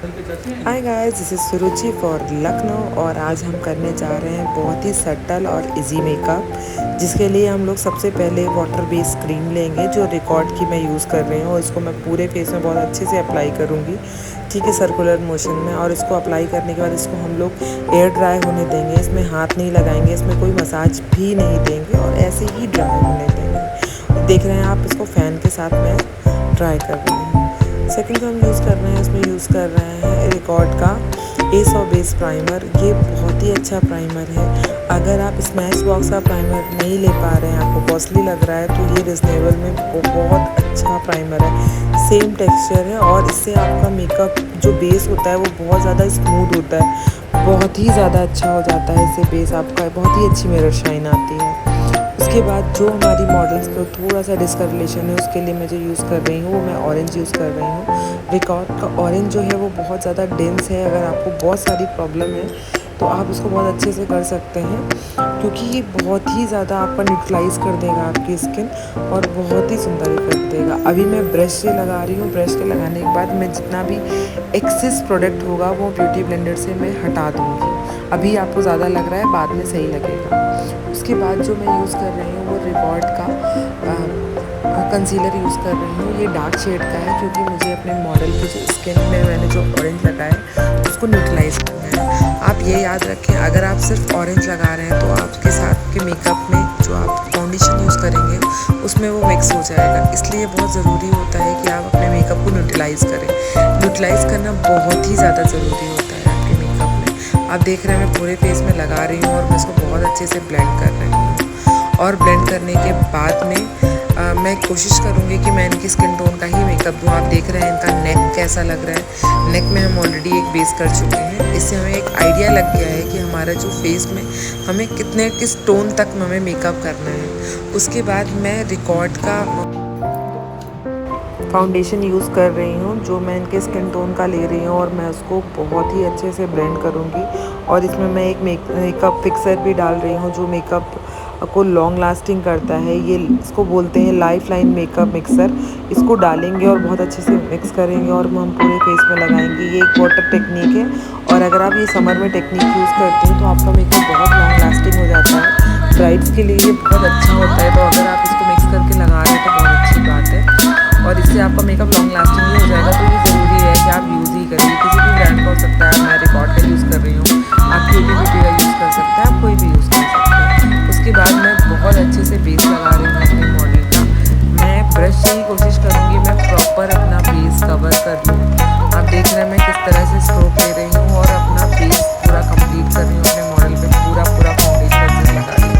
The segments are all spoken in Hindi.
Hi guys, this is Suruchi for Lucknow और आज हम करने जा रहे हैं बहुत ही सटल और इजी मेकअप, जिसके लिए हम लोग सबसे पहले वाटर बेस्ड क्रीम लेंगे जो रिकॉर्ड की मैं यूज़ कर रही हूँ। इसको मैं पूरे फेस में बहुत अच्छे से अप्लाई करूँगी, ठीक है, सर्कुलर मोशन में। और इसको अप्लाई करने के बाद इसको हम लोग एयर ड्राई होने देंगे। इसमें हाथ नहीं लगाएंगे, इसमें कोई मसाज भी नहीं देंगे और ऐसे ही ड्राई होने देंगे। देख रहे हैं आप, इसको फ़ैन के साथ मैं ड्राई कर रही हूँ। सेकंड जो हम यूज़ कर रहे हैं, इसमें यूज़ कर रहे हैं रिकॉर्ड का A100 बेस प्राइमर। ये बहुत ही अच्छा प्राइमर है। अगर आप स्मैश बॉक्स का प्राइमर नहीं ले पा रहे हैं, आपको कॉस्टली लग रहा है, तो ये रिजनेबल में बहुत अच्छा प्राइमर है। सेम टेक्सचर है और इससे आपका मेकअप जो बेस होता है वो बहुत ज़्यादा स्मूथ होता है, बहुत ही ज़्यादा अच्छा हो जाता है। इससे बेस आपका बहुत ही अच्छी मिरर शाइन आती है। उसके बाद जो हमारी मॉडल्स को थोड़ा सा डिस्कलरेशन है, उसके लिए मैं जो यूज़ कर रही हूँ वो मैं ऑरेंज यूज़ कर रही हूँ। रिकॉर्ड का ऑरेंज जो है वो बहुत ज़्यादा डेंस है। अगर आपको बहुत सारी प्रॉब्लम है तो आप इसको बहुत अच्छे से कर सकते हैं, क्योंकि ये बहुत ही ज़्यादा आपका न्यूट्रलाइज कर देगा आपकी स्किन और बहुत ही सुंदर इफेक्ट देगा। अभी मैं ब्रश से लगा रही हूँ। ब्रश के लगाने के बाद मैं जितना भी एक्सेस प्रोडक्ट होगा वो ब्यूटी ब्लेंडर से मैं हटा दूँगी। अभी आपको ज़्यादा लग रहा है, बाद में सही लगेगा। उसके बाद जो मैं यूज़ कर रही हूँ वो रिकॉर्ड का कंसीलर यूज़ कर रही हूँ। ये डार्क शेड का है, क्योंकि मुझे अपने मॉडल की जो स्किन में मैंने जो ऑरेंज लगाया है उसको न्यूट्रलाइज करना है। आप ये याद रखें, अगर आप सिर्फ ऑरेंज लगा रहे हैं तो आपके साथ के मेकअप में जो आप फाउंडेशन यूज़ करेंगे उसमें वो मिक्स हो जाएगा। इसलिए बहुत ज़रूरी होता है कि आप अपने मेकअप को न्यूट्रलाइज़ करें। न्यूट्रलाइज़ करना बहुत ही ज़्यादा ज़रूरी होता है आपके मेकअप में। आप देख रहे हैं मैं पूरे फेस में लगा रही हूँ और मैं इसको बहुत अच्छे से ब्लेंड कर रही हूँ। और ब्लेंड करने के बाद में मैं कोशिश करूँगी कि मैं इनकी स्किन टोन का ही मेकअप दूँ। आप देख रहे हैं इनका नेक कैसा लग रहा है। नेक में हम ऑलरेडी एक बेस कर चुके हैं। इससे हमें एक आइडिया लग गया है कि हमारा जो फेस में हमें किस टोन तक हमें मेकअप करना है। उसके बाद मैं रिकॉर्ड का फाउंडेशन यूज़ कर रही हूँ, जो मैं इनके स्किन टोन का ले रही हूँ और मैं उसको बहुत ही अच्छे से ब्लेंड करूँगी। और इसमें मैं एक मेकअप फिक्सर भी डाल रही हूँ जो मेकअप को लॉन्ग लास्टिंग करता है। ये इसको बोलते हैं लाइफ लाइन मेकअप मिक्सर। इसको डालेंगे और बहुत अच्छे से मिक्स करेंगे और हम पूरे फेस में लगाएंगे। ये एक वाटर टेक्निक है और अगर आप ये समर में टेक्निक यूज़ करते हैं तो आपका मेकअप बहुत लॉन्ग लास्टिंग हो जाता है। ब्राइड्स के लिए ये बहुत अच्छा होता है। तो अगर आप इसको मिक्स करके लगा रहे हैं तो बहुत अच्छी बात है और इससे आपका मेकअप लॉन्ग लास्टिंग ही हो जाएगा। तो ये ज़रूरी है कि आप यूज़ ही करिए। किसी भी ब्रांड का हो सकता है, मैं रिकॉर्ड का यूज़ कर रही हूँ, आप क्यूटी ब्यूटी का यूज़ कर सकते हैं, आप कोई भी यूज़ कर सकते हैं। उसके बाद मैं बहुत अच्छे से बेस लगा रही हूँ अपने मॉडल का। मैं ब्रश से ही कोशिश करूँगी मैं प्रॉपर अपना बेस कवर कर लूँ। आप देख रहे हैं मैं किस तरह से स्ट्रोक ले रही हूँ और अपना बेस पूरा कंप्लीट कर रही हूँ। अपने मॉडल पे पूरा फाउंडेशन अच्छे से लगा रही हूँ।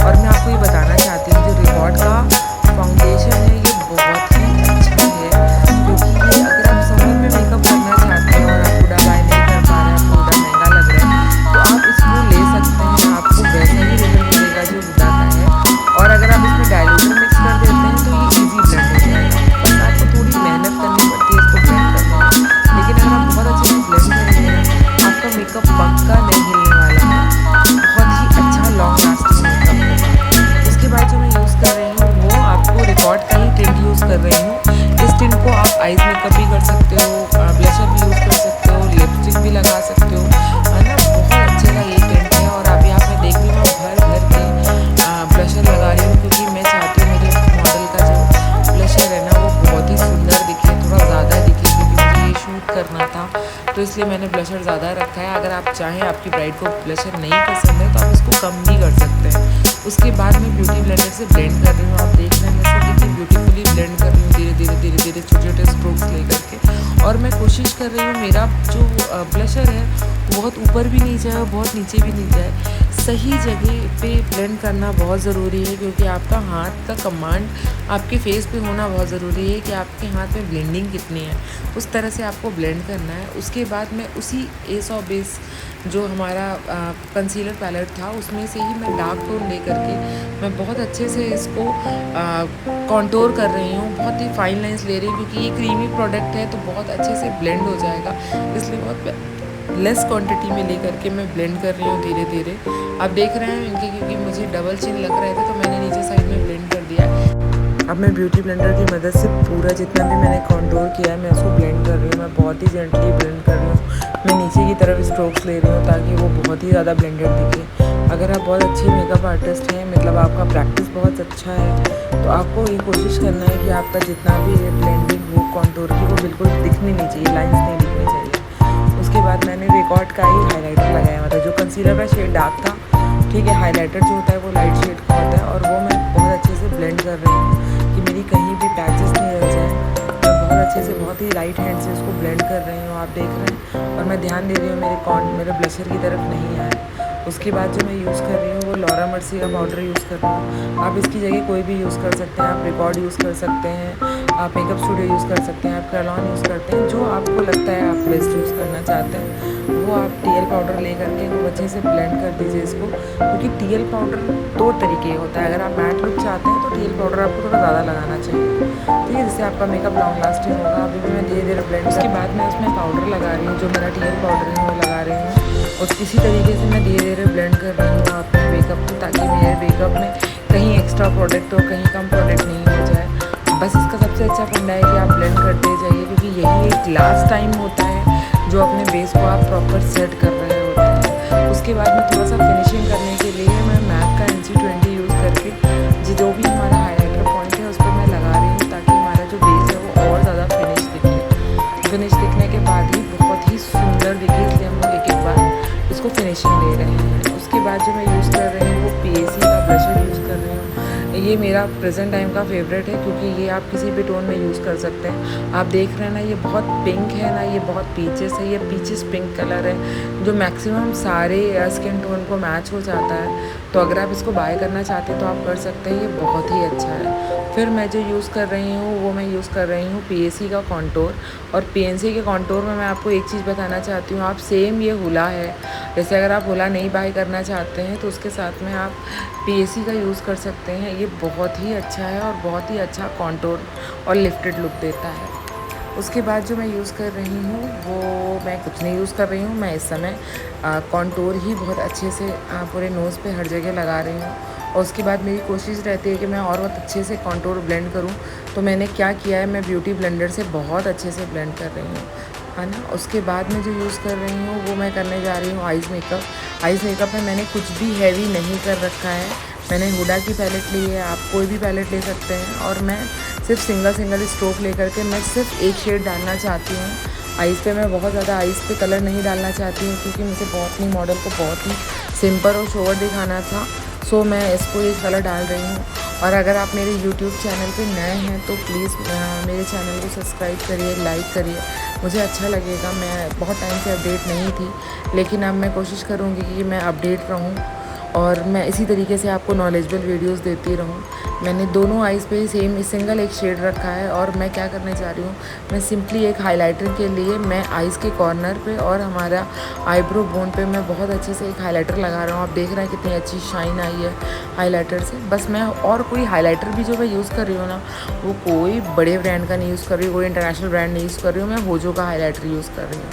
और मैं आपको ये बताना चाहती हूँ जो रिकॉर्ड का फाउंडेशन है ये बहुत ही अच्छा है, क्योंकि ये अगर आप समर में मेकअप करना चाहते हैं और आप पूरा बाय नहीं कर पा रहे हैं, आपको पूरा महंगा लग रहा है, तो आप इसको ले सकते हैं। आपको वैसा ही रिजल्ट मिलेगा जो हुडा का है। और अगर आप इसमें डायलूटर मिक्स कर देते हैं तो ये ईजी ब्लेंड हो जाएगा। बस आपको थोड़ी मेहनत करनी पड़ती है इसको ब्लेंड करने में, लेकिन अगर आप बहुत अच्छे से ब्लेंड करेंगे आपका मेकअप पक्का नहीं हिलने वाला है। बहुत ही अच्छा लॉन्ग लास्टिंग मेकअप होगा। उसके बाद जो मैं यूज़ कर रही हूँ वो आपको रिकॉर्ड का ही टिंट यूज़ कर रही हूँ। इस टिंट को आप आइज मेकअप भी कर सकते हो, ब्लशर भी यूज़ कर सकते हो, लिपस्टिक भी लगा सकते हो, है ना। बहुत अच्छे का ये टिंट है। और अभी आप मैं देख रही हूँ भर भर के ब्लशर लगा रही हूँ, क्योंकि मैं चाहती हूँ मेरे मॉडल का जो ब्लशर है ना वो बहुत ही सुंदर दिखे, थोड़ा ज़्यादा दिखे, क्योंकि मुझे ये शूट करना था तो इसलिए मैंने ब्लशर ज़्यादा रखा है। अगर आप चाहें आपकी ब्राइड को ब्लशर नहीं पसंद है तो आप इसको कम भी कर सकते हैं। उसके बाद मैं ब्यूटी ब्लेंडर से ब्लेंड कर रही हूँ। आप देख रहे हैं मैं इसको कितनी ब्यूटीफुली ब्लेंड कर रही हूँ, धीरे धीरे छोटे छोटे स्ट्रोक्स ले करके। और मैं कोशिश कर रही हूँ मेरा जो ब्लशर है बहुत ऊपर भी नहीं जाए और बहुत नीचे भी नहीं जाए। सही जगह पे ब्लेंड करना बहुत ज़रूरी है, क्योंकि आपका हाथ का कमांड आपके फेस पे होना बहुत ज़रूरी है कि आपके हाथ में ब्लेंडिंग कितनी है, उस तरह से आपको ब्लेंड करना है। उसके बाद मैं उसी A100 बेस जो हमारा कंसीलर पैलेट था उसमें से ही मैं डार्क टोन ले करके मैं बहुत अच्छे से इसको कॉन्टोर कर रही हूँ। बहुत ही फाइन लाइंस ले रही हूँ, क्योंकि ये क्रीमी प्रोडक्ट है तो बहुत अच्छे से ब्लेंड हो जाएगा। इसलिए बहुत लेस क्वांटिटी में ले करके मैं ब्लेंड कर रही हूँ धीरे धीरे। आप देख रहे हैं इनके, क्योंकि मुझे डबल चिन लग रहे थे तो मैंने नीचे साइड में ब्लेंड कर दिया। अब मैं ब्यूटी ब्लेंडर की मदद से पूरा जितना भी मैंने कॉन्टोर किया है मैं उसको ब्लेंड कर रही हूँ। मैं बहुत ही जेंटली ब्लेंड कर रही हूँ। मैं नीचे की तरफ स्ट्रोक्स ले रही हूँ ताकि वो बहुत ही ज़्यादा ब्लेंडेड दिखे। अगर आप बहुत अच्छे मेकअप आर्टिस्ट हैं, मतलब आपका प्रैक्टिस बहुत अच्छा है, तो आपको ये कोशिश करना है कि आपका जितना भी ब्लेंडिंग हो कॉन्टोर की वो बिल्कुल दिखनी नहीं चाहिए, लाइन्स नहीं दिखनी चाहिए। उसके बाद मैंने रिकॉर्ड का ही हाईलाइटर लगाया हुआ था। जो कंसीलर का शेड डार्क था, ठीक है, हाईलाइटर जो होता है वो लाइट शेड का होता है, और वो मैं बहुत अच्छे से ब्लेंड कर रही हूँ कि मेरी कहीं भी पैचेस नहीं रह जाए। मैं बहुत अच्छे से, बहुत ही राइट हैंड से उसको ब्लेंड कर रही हूँ, आप देख रहे हैं। और मैं ध्यान दे रही हूँ मेरे ब्लशर की तरफ नहीं आए। उसके बाद जो मैं यूज़ कर रही हूँ वो लॉरा मर्सी का पाउडर यूज़ कर रही हूँ। आप इसकी जगह कोई भी यूज़ कर सकते हैं। आप रिकॉर्ड यूज़ कर सकते हैं, आप मेकअप स्टूडियो यूज़ कर सकते हैं, आप कैलॉन यूज़ करते हैं, जो आपको लगता है आप बेस्ट यूज़ करना चाहते हैं वो आप टीएल पाउडर ले करके खूब अच्छे से ब्लेंड कर दीजिए इसको। क्योंकि टीएल पाउडर दो तरीके होता है। अगर आप मैट लुक चाहते हैं तो टीएल पाउडर आपको थोड़ा ज़्यादा लगाना चाहिए, ठीक है, जिससे आपका मेकअप लॉन्ग लास्टिंग होगा। अभी भी मैं धीरे धीरे ब्लेंड, उसके बाद मैं उसमें पाउडर लगा रही हूँ, जो मेरा टीएल पाउडर है वो लगा रही हूँ। और इसी तरीके से मैं धीरे धीरे ब्लेंड कर रही हूँ अपने मेकअप को, ताकि मेरे मेकअप में कहीं एक्स्ट्रा प्रोडक्ट और कहीं कम प्रोडक्ट नहीं हो जाए। बस इसका सबसे अच्छा फंडा है कि आप ब्लेंड करते जाइए, क्योंकि यही एक लास्ट टाइम होता है जो अपने बेस को आप प्रॉपर सेट कर रहे होते हैं। उसके बाद में थोड़ा सा फिनिशिंग करने के लिए मैं मैक का NC20 यूज़ करके जो भी हमारा हाईलाइटर पॉइंट है उस पर मैं लगा रही हूँ, ताकि हमारा जो बेस है वो और ज़्यादा फिनिश दिखे। फिनिश दिखने के बाद ही बहुत ही सुंदर दिखे, इसलिए हम लोग एक एक बार इसको फिनिशिंग दे रहे हैं। उसके बाद जो मैं यूज़ कर रही हूँ वो PAC का ब्रशर यूज़ कर रही हूँ। ये मेरा प्रेजेंट टाइम का फेवरेट है, क्योंकि ये आप किसी भी टोन में यूज़ कर सकते हैं। आप देख रहे हैं ना, ये बहुत पिंक है ना, ये बहुत पीचेस है, ये पीचेस पिंक कलर है जो मैक्सिमम सारे स्किन टोन को मैच हो जाता है। तो अगर आप इसको बाय करना चाहते हैं तो आप कर सकते हैं, ये बहुत ही अच्छा है। फिर मैं जो यूज़ कर रही हूँ वो मैं यूज़ कर रही हूँ PAC का कॉन्टोर। और PNC के कॉन्टोर में मैं आपको एक चीज़ बताना चाहती हूँ, आप सेम ये हुला है, जैसे अगर आप हुला नहीं बाय करना चाहते हैं तो उसके साथ में आप PAC का यूज़ कर सकते हैं। ये बहुत ही अच्छा है और बहुत ही अच्छा कॉन्टोर और लिफ्टेड लुक देता है। उसके बाद जो मैं यूज़ कर रही हूँ वो मैं कुछ नहीं यूज़ कर रही हूँ, मैं इस समय कॉन्टोर ही बहुत अच्छे से पूरे नोज़ पे हर जगह लगा रही हूँ। और उसके बाद मेरी कोशिश रहती है कि मैं और बहुत अच्छे से कॉन्टोर ब्लेंड करूँ। तो मैंने क्या किया है, मैं ब्यूटी ब्लेंडर से बहुत अच्छे से ब्लेंड कर रही हूँ, है ना। उसके बाद में जो यूज़ कर रही हूँ वो मैं करने जा रही हूँ आइज़ मेकअप। आइज़ मेकअप में मैंने कुछ भी हैवी नहीं कर रखा है। मैंने हुडा की पैलेट ली है, आप कोई भी पैलेट ले सकते हैं। और मैं सिर्फ सिंगल स्ट्रोक लेकर के मैं सिर्फ एक शेड डालना चाहती हूँ आइज़ पे। मैं बहुत ज़्यादा आइज़ पे कलर नहीं डालना चाहती हूँ, क्योंकि मुझे अपनी मॉडल को बहुत ही सिंपल और शोवर दिखाना था। सो मैं इसको एक कलर डाल रही हूँ। और अगर आप मेरे YouTube चैनल पे नए हैं तो प्लीज़ मेरे चैनल को सब्सक्राइब करिए, लाइक करिए, मुझे अच्छा लगेगा। मैं बहुत टाइम से अपडेट नहीं थी, लेकिन अब मैं कोशिश करूँगी कि मैं अपडेट रहूँ और मैं इसी तरीके से आपको नॉलेजेबल वीडियोस देती रहूँ। मैंने दोनों आइज़ पे सेम सिंगल एक शेड रखा है। और मैं क्या करने जा रही हूँ, मैं सिंपली एक हाइलाइटर के लिए मैं आइज़ के कॉर्नर पे और हमारा आईब्रो बोन पे मैं बहुत अच्छे से एक हाइलाइटर लगा रहा हूँ। आप देख रहे हैं कितनी अच्छी शाइन आई है हाइलाइटर से। बस मैं और कोई हाइलाइटर भी जो मैं यूज़ कर रही हूँ ना, वो कोई बड़े ब्रांड का नहीं यूज़ कर रही हूँ, कोई इंटरनेशनल ब्रांड नहीं यूज़ कर रही हूँ, मैं होजो का हाइलाइटर यूज़ कर रही हूँ।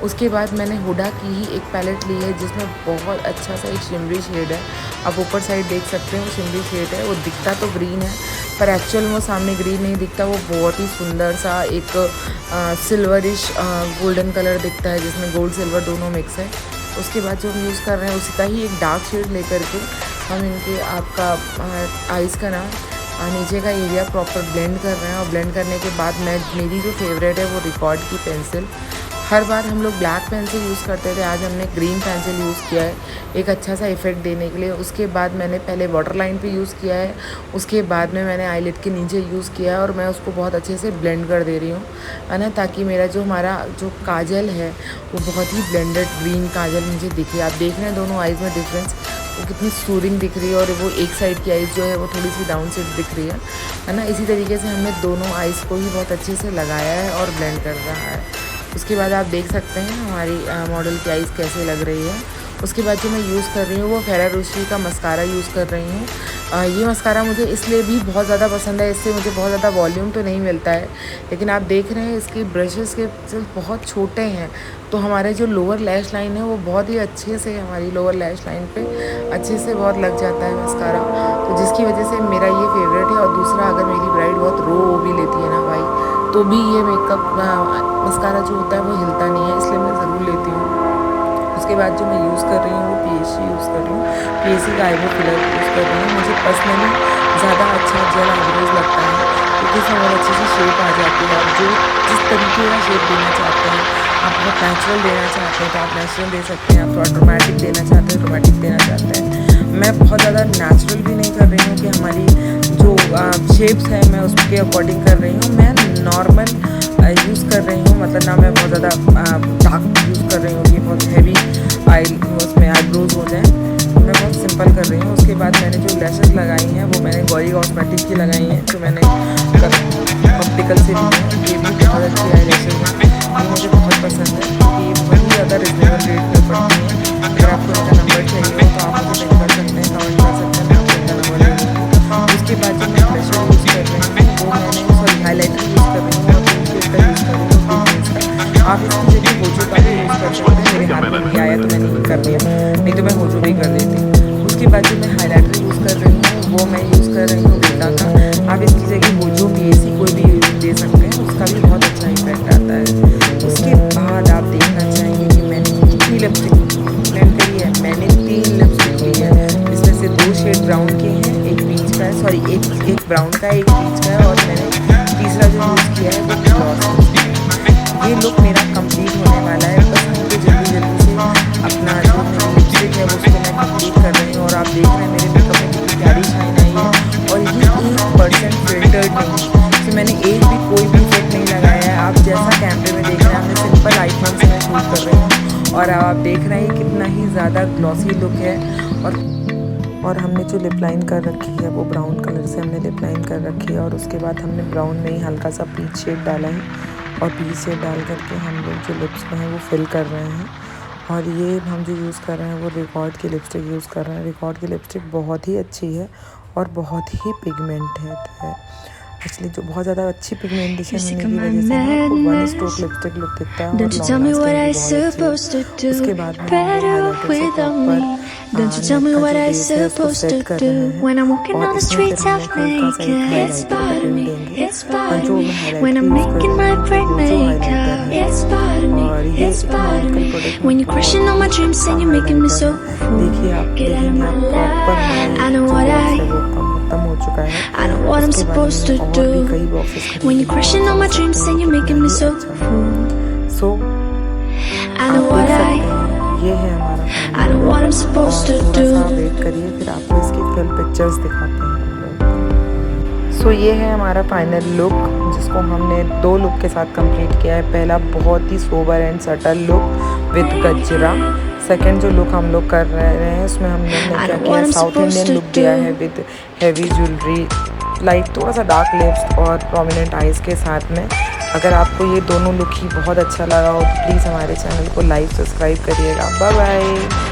उसके बाद मैंने हुडा की ही एक पैलेट ली है, जिसमें बहुत अच्छा सा एक शिमरी शेड है। आप ऊपर साइड देख सकते हैं, वो शिमरी शेड है। वो दिखता तो ग्रीन है, पर एक्चुअल में वो सामने ग्रीन नहीं दिखता। वो बहुत ही सुंदर सा एक सिल्वरिश गोल्डन कलर दिखता है, जिसमें गोल्ड सिल्वर दोनों मिक्स है। उसके बाद जो हम यूज़ कर रहे हैं उसी का ही एक डार्क शेड लेकर के हम इनके आपका आइज़ का ना नीचे का एरिया प्रॉपर ब्लेंड कर रहे हैं। और ब्लेंड करने के बाद मेरी जो फेवरेट है वो रिकॉर्ड की पेंसिल। हर बार हम लोग ब्लैक पेंसिल यूज़ करते थे, आज हमने ग्रीन पेंसिल यूज़ किया है एक अच्छा सा इफ़ेक्ट देने के लिए। उसके बाद मैंने पहले वाटर लाइन पे यूज़ किया है, उसके बाद में मैंने आईलिड के नीचे यूज़ किया है। और मैं उसको बहुत अच्छे से ब्लेंड कर दे रही हूँ, है ना, ताकि मेरा हमारा जो काजल है वो बहुत ही ब्लेंडेड ग्रीन काजल मुझे दिखे। आप देख रहे हैं दोनों आइज़ में डिफरेंस, वो कितनी सूदिंग दिख रही है। और वो एक साइड की आइज़ जो है वो थोड़ी सी डाउन साइड दिख रही है ना। इसी तरीके से हमने दोनों आइज़ को ही बहुत अच्छे से लगाया है और ब्लेंड कर रहा है। उसके बाद आप देख सकते हैं हमारी मॉडल की आइज़ कैसे लग रही है। उसके बाद जो मैं यूज़ कर रही हूँ वो फेरा रोशनी का मस्कारा यूज़ कर रही हूँ। ये मस्कारा मुझे इसलिए भी बहुत ज़्यादा पसंद है, इससे मुझे बहुत ज़्यादा वॉल्यूम तो नहीं मिलता है, लेकिन आप देख रहे हैं इसके ब्रशेस के बहुत छोटे हैं, तो हमारे जो लोअर लैश लाइन है वो बहुत ही अच्छे से हमारी लोअर लैश लाइन पे अच्छे से बहुत लग जाता है मस्कारा, तो जिसकी वजह से मेरा ये फेवरेट है। और दूसरा, अगर मेरी ब्राइड बहुत रो भी लेती है ना भाई, तो भी ये मेकअप मस्कारा जो होता है वो हिलता नहीं है, इसलिए मैं ज़रूर लेती हूँ। उसके बाद जो मैं यूज़ कर रही हूँ वो PSC यूज़ कर रही हूँ, PSC का आईब्रो फिलर यूज़ कर रही हूँ। मुझे पर्सनली ज़्यादा अच्छा जेल आईब्रोज लगता है, क्योंकि इसमें बहुत अच्छे से शेप आ जाती है। आप जो जिस तरीके का शेप देना चाहते हैं, आप बहुत नेचुरल देना चाहते हैं तो आप नेचुरल दे सकते हैं, आप थोड़ा ड्रामेटिक देना चाहते हैं ड्रामेटिक देना चाहते हैं। मैं बहुत ज़्यादा नेचुरल भी नहीं कर रही हूँ कि हमारी जो शेप्स है मैं उसके अकॉर्डिंग कर रही हूँ, मैं नॉर्मल यूज़ कर रही हूँ। मतलब ना मैं बहुत ज़्यादा डार्क यूज़ कर रही हूँ कि बहुत हैवी उसमें आईब्रोज हो जाए, मैं बहुत सिंपल कर रही हूँ। उसके बाद मैंने जो लैशेस लगाई हैं वो मैंने गौरी कॉस्मेटिक की लगाई हैं, जो मैंने ऑप्टिकल से ली है। ये भी बहुत अच्छी आई लैशेज हैं, ये मुझे बहुत पसंद है क्योंकि ये बहुत ही ज़्यादा रिजनेबल रेट में पड़ती हैं। अगर आपको इनका नंबर चाहिए हो तो आप मुझे पिन कर सकते हैं, कमेंट कर सकते हैं, मैं आपको इनका नंबर दे दूँगी। उसके बाद जो मैं ब्लशर यूज़ कर रही हूँ वो मैंने हाईलाइटर यूज़ कर रही हूँ और पिंक का यूज़ कर रही हूँ, पिंक का। आप इसकी जगह होजो का भी यूज़ कर सकते हैं, मेरे हाथ में नहीं आया तो मैंने ये कर दिया, नहीं तो मैं होजो भी कर देती। उसके बाद जो मैं हाईलाइटर यूज़ कर रही हूँ वो मैं यूज़ कर रही हूँ बेटा का। आप इसकी जगह होजो PSC कोई भी दे सकते हैं, उसका भी बहुत अच्छा इफेक्ट आता है। उसके बाद आप देखना चाहेंगे कि मैंने कितनी लिपस्टिक ब्लेंड करी है। मैंने 3 लिपस्टिक ली है, इसमें से 2 शेड ब्राउन के हैं, एक पीच का है, सॉरी एक ब्राउन का है, एक पीच का है, और मैंने तीसरा जो यूज़ किया है वो ग्लॉस है। ये लुक मेरा कंप्लीट होने वाला है, बस मुझे जल्दी जल्दी से अपना जो मेरी लिपस्टिक है उसको मैं कंप्लीट कर रही हूँ। और आप देख रहे हैं मेरे मेकअप में कितनी प्यारी शाइन आई है, और ये 1% फिल्टर्ड नहीं है, तो मैंने एक भी कोई भी इफेक्ट नहीं लगाया है। आप जैसा कैमरे में देख रहे हैं, हमने सिंपल आईफोन से मैं शूट कर रही हूँ, और आप देख रहे हैं कितना ही ज़्यादा ग्लॉसी लुक है। और हमने जो लिप लाइन कर रखी है वो ब्राउन कलर से हमने लिप लाइन कर रखी है, और उसके बाद हमने ब्राउन में ही हल्का सा पीच शेड डाला है, और पीच शेड डाल करके हम लोग जो लिप्स में है वो फिल कर रहे हैं। और ये हम जो यूज़ कर रहे हैं वो रिकॉर्ड की लिपस्टिक यूज़ कर रहे हैं। रिकॉर्ड की लिपस्टिक बहुत ही अच्छी है और बहुत ही पिगमेंटेड है, इसलिए जो बहुत ज़्यादा अच्छी पिगमेंटेशन होने की वजह से आपको 1 स्ट्रोक लिपस्टिक लुक दिखता है और लॉन्ग लास्टिंग भी बहुत अच्छी है। उसके बाद में हाईलाइटर से प्रॉपर नेक का जो बेस है उसको सेट कर रहे हैं, और इसमें फिर हम हल्का सा एक हाईलाइटर का टिन देंगे, और जो मैं हाईलाइटर यूज़ कर रही हूँ वो जो हाईलाइटर है, और ये मेडिकल प्रोडक्ट में देखिए आप देखेंगे आप प्रॉपर हाईलाइटर वो खत्म हो चुका है। I know what I'm supposed to do when you're crushing on my dreams and you're making me so full. So I know what ये है हमारा I know what I'm supposed to थोड़ा सा do. वेट करिए, फिर आपको इसकी फुल पिक्चर्स दिखाते हैं हम लोग। सो ये है हमारा फाइनल लुक, जिसको हमने 2 लुक के साथ कंप्लीट किया है। पहला बहुत ही sober and subtle look with gajra. Second जो लुक हम लोग कर रहे हैं उसमें हमने क्या किया, साउथ इंडियन लुक दिया है विद हैवी ज्वेलरी, लाइट थोड़ा सा डार्क लिप्स और प्रोमिनेंट आइज के साथ में। अगर आपको ये दोनों लुक ही बहुत अच्छा लगा हो तो प्लीज़ हमारे चैनल को लाइक सब्सक्राइब करिएगा। Bye bye.